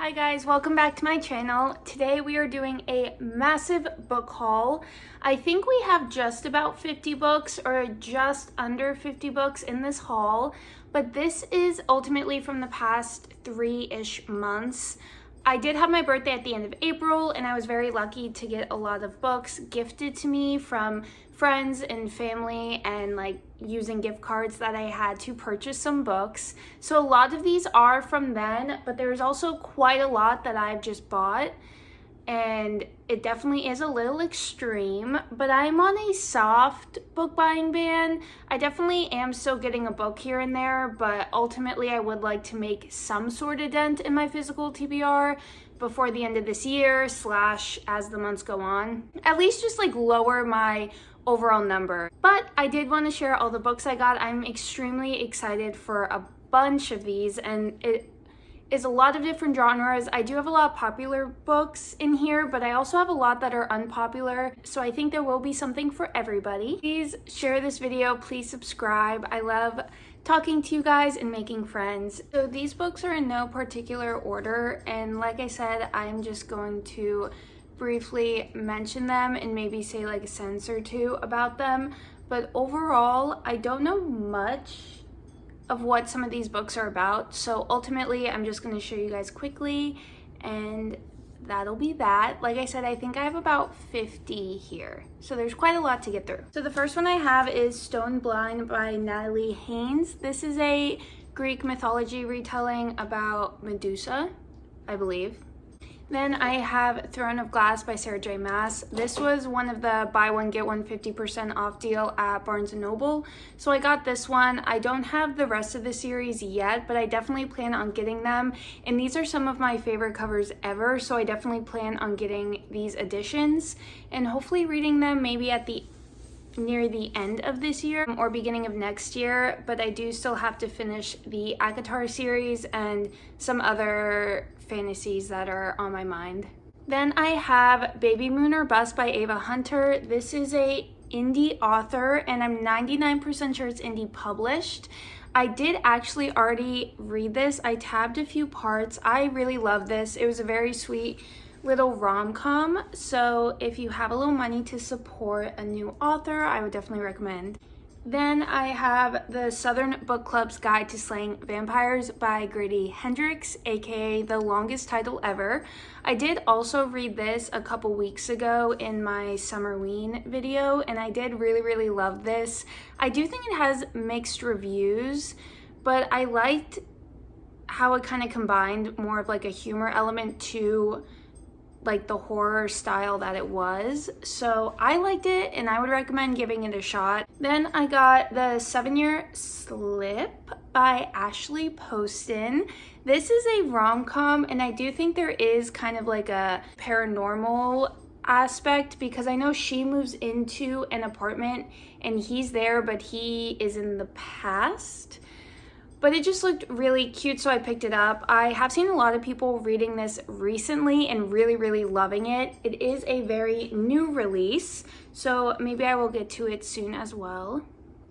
Hi guys, welcome back to my channel. Today we are doing a massive book haul. I think we have just about 50 books or just under 50 books in this haul, but this is ultimately from the past 3-ish months. I did have my birthday at the end of April and I was very lucky to get a lot of books gifted to me from friends and family and like using gift cards that I had to purchase some books. So a lot of these are from then, but there's also quite a lot that I've just bought and it definitely is a little extreme, but I'm on a soft book buying ban. I definitely am still getting a book here and there, but ultimately I would like to make some sort of dent in my physical TBR before the end of this year / as the months go on. At least just like lower my overall number. But I did want to share all the books I got. I'm extremely excited for a bunch of these and it is a lot of different genres. I do have a lot of popular books in here, but I also have a lot that are unpopular. So I think there will be something for everybody. Please share this video, please subscribe. I love talking to you guys and making friends. So these books are in no particular order. And like I said, I'm just going to briefly mention them and maybe say like a sentence or two about them. But overall, I don't know much of what some of these books are about. So ultimately, I'm just gonna show you guys quickly and that'll be that. Like I said, I think I have about 50 here. So there's quite a lot to get through. So the first one I have is Stone Blind by Natalie Haynes. This is a Greek mythology retelling about Medusa, I believe. Then I have Throne of Glass by Sarah J. Maas. This was one of the buy one get one 50% off deal at Barnes & Noble. So I got this one. I don't have the rest of the series yet, but I definitely plan on getting them. And these are some of my favorite covers ever, so I definitely plan on getting these editions and hopefully reading them maybe at the near the end of this year or beginning of next year, but I do still have to finish the ACOTAR series and some other fantasies that are on my mind. Then I have Baby Moon or Bust by Ava Hunter. This is a indie author and I'm 99% sure it's indie published. I did actually already read this. I tabbed a few parts. I really love this. It was a very sweet little rom-com, so if you have a little money to support a new author, I would definitely recommend. Then I have the Southern Book Club's Guide to Slaying Vampires by Grady Hendrix, aka the longest title ever. I did also read this a couple weeks ago in my Summerween video, and I did really love this. I do think it has mixed reviews, but I liked how it kind of combined more of like a humor element to like the horror style that it was. So I liked it and I would recommend giving it a shot. Then I got the 7-Year Slip by Ashley Poston. This is a rom-com and I do think there is kind of like a paranormal aspect because I know she moves into an apartment and he's there but he is in the past. But it just looked really cute, so I picked it up. I have seen a lot of people reading this recently and really loving it. It is a very new release, so maybe I will get to it soon as well.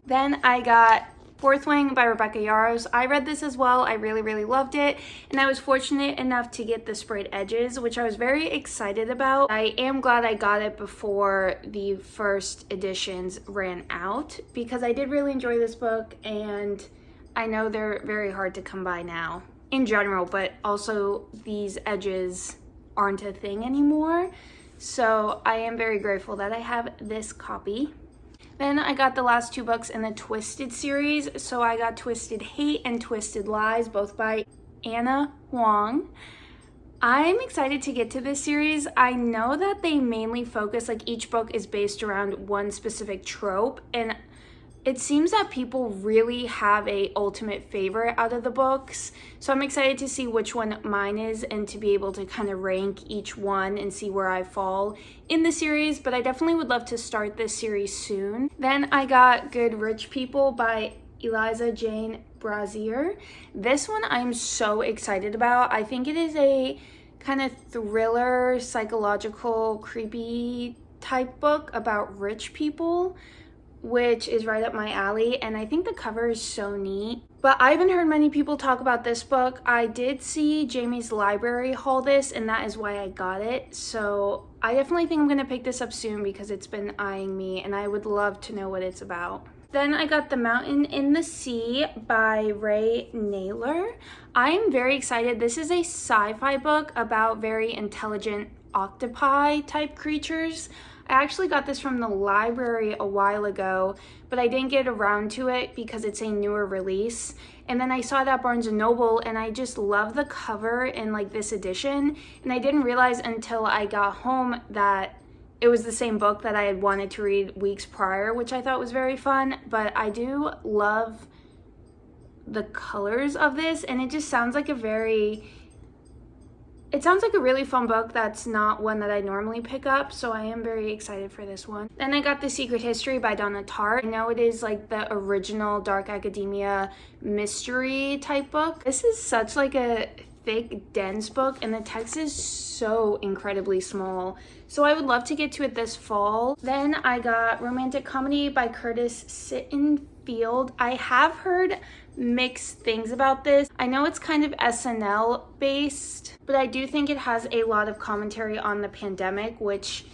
Then I got Fourth Wing by Rebecca Yarros. I read this as well. I really loved it, and I was fortunate enough to get the sprayed edges, which I was very excited about. I am glad I got it before the first editions ran out because I did really enjoy this book, and I know they're very hard to come by now in general, but also these edges aren't a thing anymore. So I am very grateful that I have this copy. Then I got the last two books in the Twisted series. So I got Twisted Hate and Twisted Lies, both by Anna Huang. I'm excited to get to this series. I know that they mainly focus, like each book is based around one specific trope, and it seems that people really have a ultimate favorite out of the books. So I'm excited to see which one mine is and to be able to kind of rank each one and see where I fall in the series. But I definitely would love to start this series soon. Then I got Good Rich People by Eliza Jane Brazier. This one I'm so excited about. I think it is a kind of thriller, psychological, creepy type book about rich people, which is right up my alley, and I think the cover is so neat. But I haven't heard many people talk about this book. I did see Jamie's Library haul this, and that is why I got it. So I definitely think I'm gonna pick this up soon because it's been eyeing me, and I would love to know what it's about. Then I got The Mountain in the Sea by Ray Naylor. I'm very excited. This is a sci-fi book about very intelligent octopi type creatures. I actually got this from the library a while ago, but I didn't get around to it because it's a newer release. And then I saw it at Barnes & Noble, and I just love the cover in like this edition. And I didn't realize until I got home that it was the same book that I had wanted to read weeks prior, which I thought was very fun. But I do love the colors of this, and it just sounds like it sounds like a really fun book that's not one that I normally pick up, so I am very excited for this one. Then I got The Secret History by Donna Tartt. I know it is like the original dark academia mystery type book. This is such like a thick, dense book, and the text is so incredibly small. So I would love to get to it this fall. Then I got Romantic Comedy by Curtis Sittenfeld. I have heard mixed things about this. I know it's kind of SNL based, but I do think it has a lot of commentary on the pandemic, which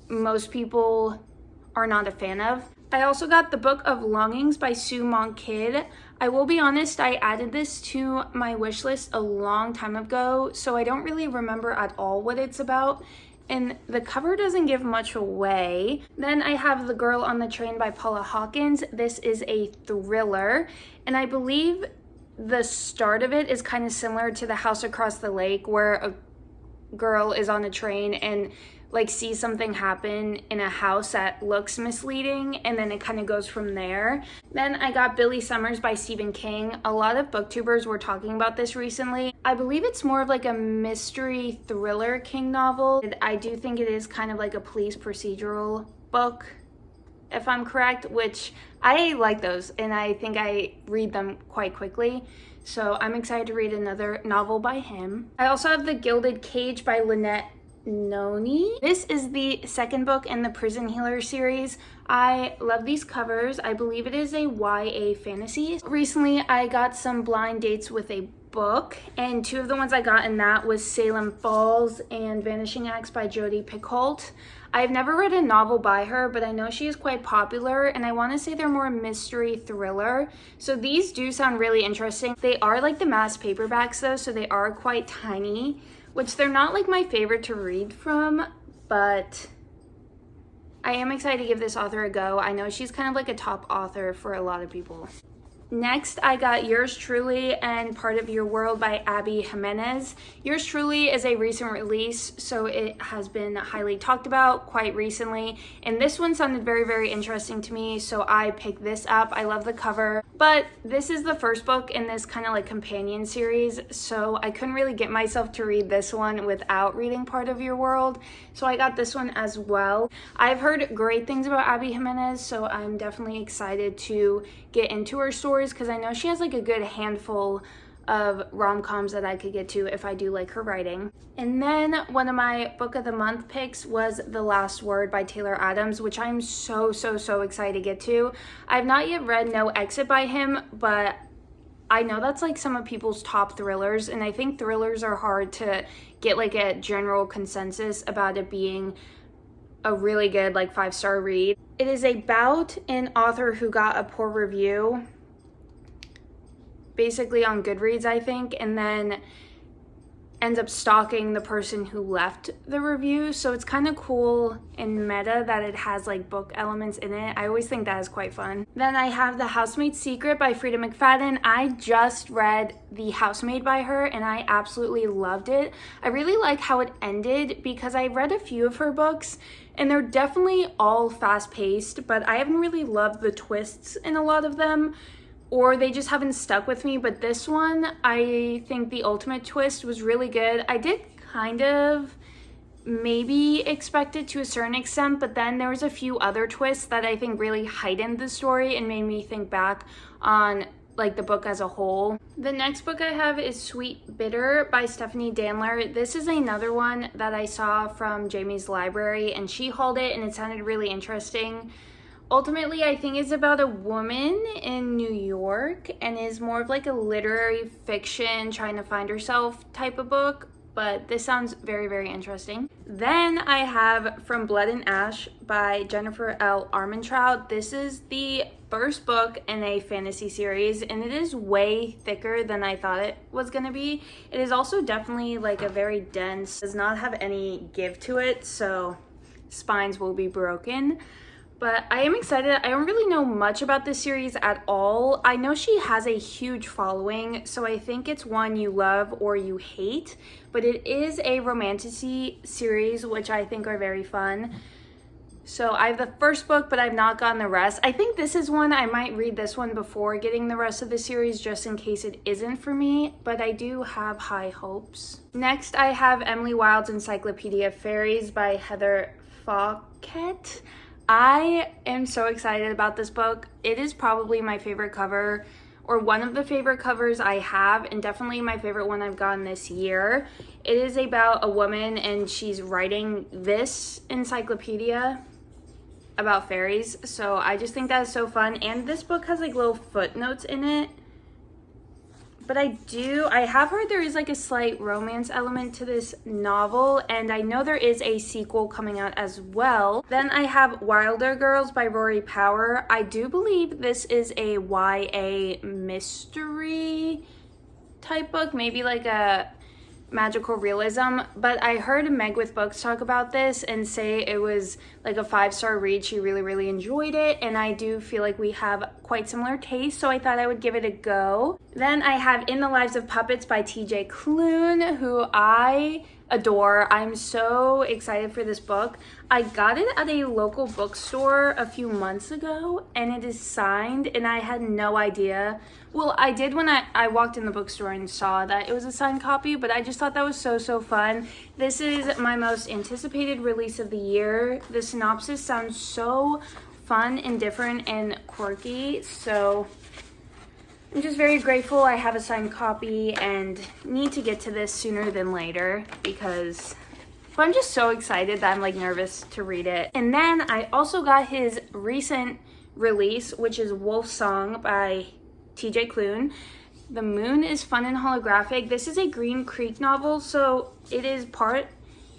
most people are not a fan of. I also got The Book of Longings by Sue Monk Kidd. I will be honest, I added this to my wish list a long time ago, so I don't really remember at all what it's about. And the cover doesn't give much away. Then I have The Girl on the Train by Paula Hawkins. This is a thriller, and I believe the start of it is kind of similar to The House Across the Lake, where a girl is on a train and like sees something happen in a house that looks misleading, and then it kind of goes from there. Then I got Billy Summers by Stephen King. A lot of booktubers were talking about this recently. I believe it's more of like a mystery thriller King novel. I do think it is kind of like a police procedural book, if I'm correct, which I like those, and I think I read them quite quickly. So I'm excited to read another novel by him. I also have The Gilded Cage by Lynette Noni. This is the second book in the Prison Healer series. I love these covers. I believe it is a YA fantasy. Recently, I got some blind dates with a book, and two of the ones I got in that was Salem Falls and Vanishing Acts by Jodi Picoult. I've never read a novel by her, but I know she is quite popular, and I want to say they're more mystery thriller. So these do sound really interesting. They are like the mass paperbacks though, so they are quite tiny, which they're not like my favorite to read from, but I am excited to give this author a go. I know she's kind of like a top author for a lot of people. Next, I got Yours Truly and Part of Your World by Abby Jimenez. Yours Truly is a recent release, so it has been highly talked about quite recently, and this one sounded very, very interesting to me, so I picked this up. I love the cover, but this is the first book in this kind of like companion series, so I couldn't really get myself to read this one without reading Part of Your World, so I got this one as well. I've heard great things about Abby Jimenez, so I'm definitely excited to get into her story, because I know she has like a good handful of rom-coms that I could get to if I do like her writing. And then one of my book of the month picks was The Last Word by Taylor Adams, which I'm so excited to get to. I've not yet read No Exit by him, but I know that's like some of people's top thrillers, and I think thrillers are hard to get like a general consensus about it being a really good like 5-star read. It is about an author who got a poor review basically on Goodreads, I think, and then ends up stalking the person who left the review. So it's kind of cool and meta that it has like book elements in it. I always think that is quite fun. Then I have The Housemaid's Secret by Frida McFadden. I just read The Housemaid by her and I absolutely loved it. I really like how it ended because I read a few of her books and they're definitely all fast-paced, but I haven't really loved the twists in a lot of them, or they just haven't stuck with me. But this one, I think the ultimate twist was really good. I did kind of maybe expect it to a certain extent, but then there was a few other twists that I think really heightened the story and made me think back on like the book as a whole. The next book I have is Sweet Bitter by Stephanie Danler. This is another one that I saw from Jamie's Library and she hauled it and it sounded really interesting. Ultimately, I think it's about a woman in New York and is more of like a literary fiction, trying to find herself type of book. But this sounds very, very interesting. Then I have From Blood and Ash by Jennifer L. Armentrout. This is the first book in a fantasy series, and it is way thicker than I thought it was gonna be. It is also definitely like a very dense, does not have any give to it, so spines will be broken. But I am excited. I don't really know much about this series at all. I know she has a huge following, so I think it's one you love or you hate. But it is a romantasy series, which I think are very fun. So I have the first book, but I've not gotten the rest. I think this is one, I might read this one before getting the rest of the series, just in case it isn't for me, but I do have high hopes. Next, I have Emily Wilde's Encyclopedia of Fairies by Heather Fawcett. I am so excited about this book. It is probably my favorite cover, or one of the favorite covers I have, and definitely my favorite one I've gotten this year. It is about a woman, and she's writing this encyclopedia about fairies, so I just think that is so fun. And this book has like little footnotes in it. But I have heard there is like a slight romance element to this novel, and I know there is a sequel coming out as well. Then I have Wilder Girls by Rory Power. I do believe this is a YA mystery type book, maybe like a magical realism, but I heard Meg with Books talk about this and say it was like a 5-star read. She really, really enjoyed it, and I do feel like we have quite similar tastes, so I thought I would give it a go. Then I have In the Lives of Puppets by TJ Klune, who I adore. I'm so excited for this book. I got it at a local bookstore a few months ago, and it is signed, and I had no idea. Well, I did when I walked in the bookstore and saw that it was a signed copy, but I just thought that was so, so fun. This is my most anticipated release of the year. The synopsis sounds so fun and different and quirky, so I'm just very grateful I have a signed copy and need to get to this sooner than later, because I'm just so excited that I'm like nervous to read it. And then I also got his recent release, which is Wolf Song by TJ Klune. The moon is fun and holographic. This is a Green Creek novel, so it is part,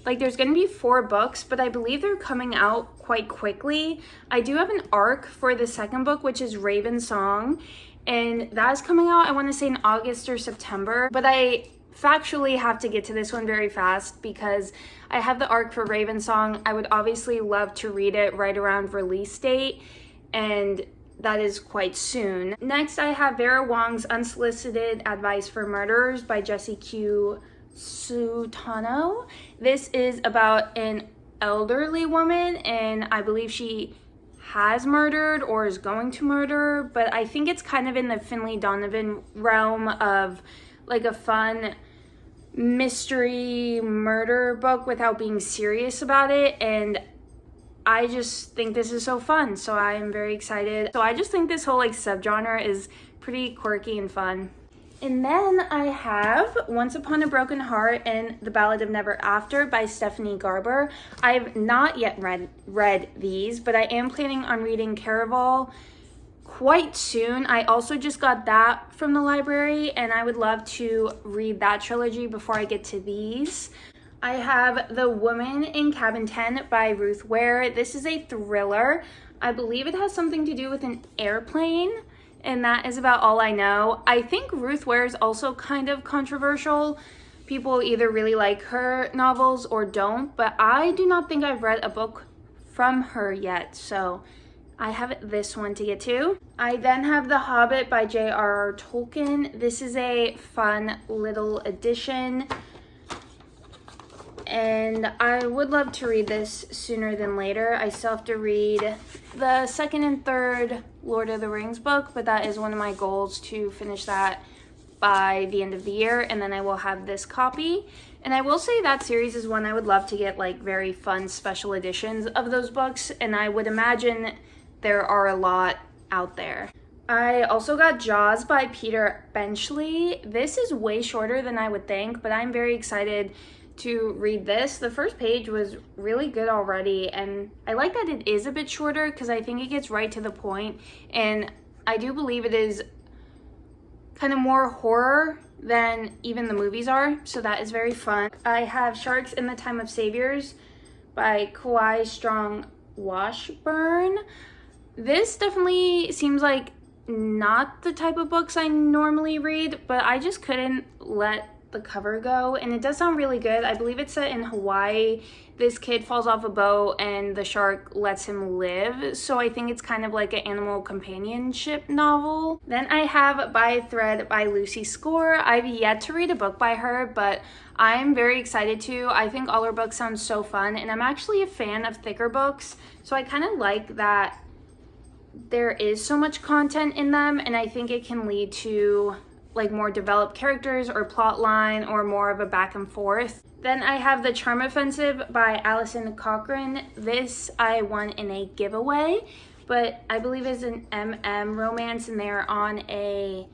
like there's going to be 4 books, but I believe they're coming out quite quickly. I do have an arc for the second book, which is Raven Song, and that is coming out, I want to say in August or September, but I factually have to get to this one very fast because I have the arc for Raven Song. I would obviously love to read it right around release date, and that is quite soon. Next, I have Vera Wong's Unsolicited Advice for Murderers by Jessie Q. Sutano. This is about an elderly woman, and I believe she has murdered or is going to murder, but I think it's kind of in the Finley Donovan realm of like a fun mystery murder book without being serious about it, and I just think this is so fun, so I am very excited. So I just think this whole like subgenre is pretty quirky and fun. And then I have Once Upon a Broken Heart and The Ballad of Never After by Stephanie Garber. I've not yet read these, but I am planning on reading Caraval quite soon. I also just got that from the library, and I would love to read that trilogy before I get to these. I have The Woman in Cabin 10 by Ruth Ware. This is a thriller. I believe it has something to do with an airplane, and that is about all I know. I think Ruth Ware is also kind of controversial. People either really like her novels or don't, but I do not think I've read a book from her yet, so I have this one to get to. I then have The Hobbit by J.R.R. Tolkien. This is a fun little edition, and I would love to read this sooner than later. I still have to read the second and third Lord of the Rings book, but that is one of my goals, to finish that by the end of the year, and then I will have this copy. And I will say that series is one I would love to get like very fun special editions of those books, and I would imagine there are a lot out there. I also got Jaws by Peter Benchley. This is way shorter than I would think, but I'm very excited to read this. The first page was really good already, and I like that it is a bit shorter because I think it gets right to the point, and I do believe it is kind of more horror than even the movies are, so that is very fun. I have Sharks in the Time of Saviors by Kawhi Strong Washburn. This definitely seems like not the type of books I normally read, but I just couldn't let the cover go, and it does sound really good. I believe it's set in Hawaii. This kid falls off a boat and the shark lets him live, so I think it's kind of like an animal companionship novel. Then I have By Thread by Lucy Score. I've yet to read a book by her, but I'm very excited to. I think all her books sound so fun, and I'm actually a fan of thicker books, so I kind of like that there is so much content in them, and I think it can lead to like more developed characters or plot line or more of a back and forth. Then I have The Charm Offensive by Allison Cochran. This I won in a giveaway, but I believe it's an romance, and they're on a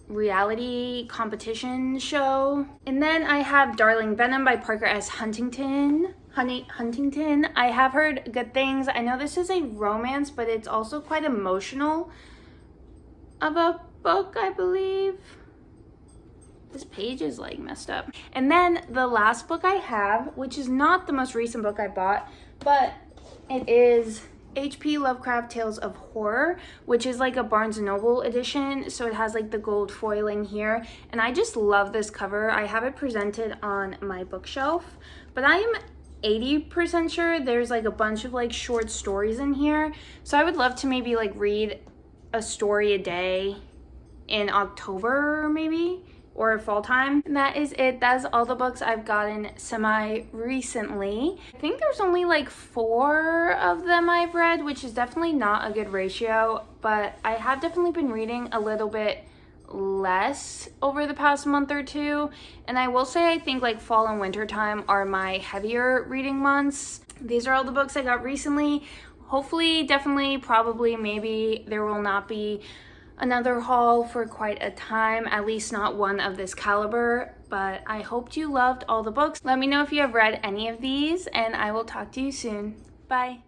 reality competition show. And then I have Darling Venom by Parker S. Huntington. I have heard good things. I know this is a romance, but it's also quite emotional of a book, I believe. This page is like messed up. And then the last book I have, which is not the most recent book I bought, but it is H.P. Lovecraft Tales of Horror, which is like a Barnes & Noble edition, so it has like the gold foiling here, and I just love this cover. I have it presented on my bookshelf, but I am 80% sure there's like a bunch of like short stories in here, so I would love to maybe like read a story a day in October maybe, or fall time. And that is it. That's all the books I've gotten semi-recently. I think there's only like 4 of them I've read, which is definitely not a good ratio, but I have definitely been reading a little bit less over the past month or two, and I will say I think like fall and winter time are my heavier reading months. These are all the books I got recently. Hopefully, definitely, probably, maybe there will not be another haul for quite a time, at least not one of this caliber, but I hoped you loved all the books. Let me know if you have read any of these, and I will talk to you soon. Bye.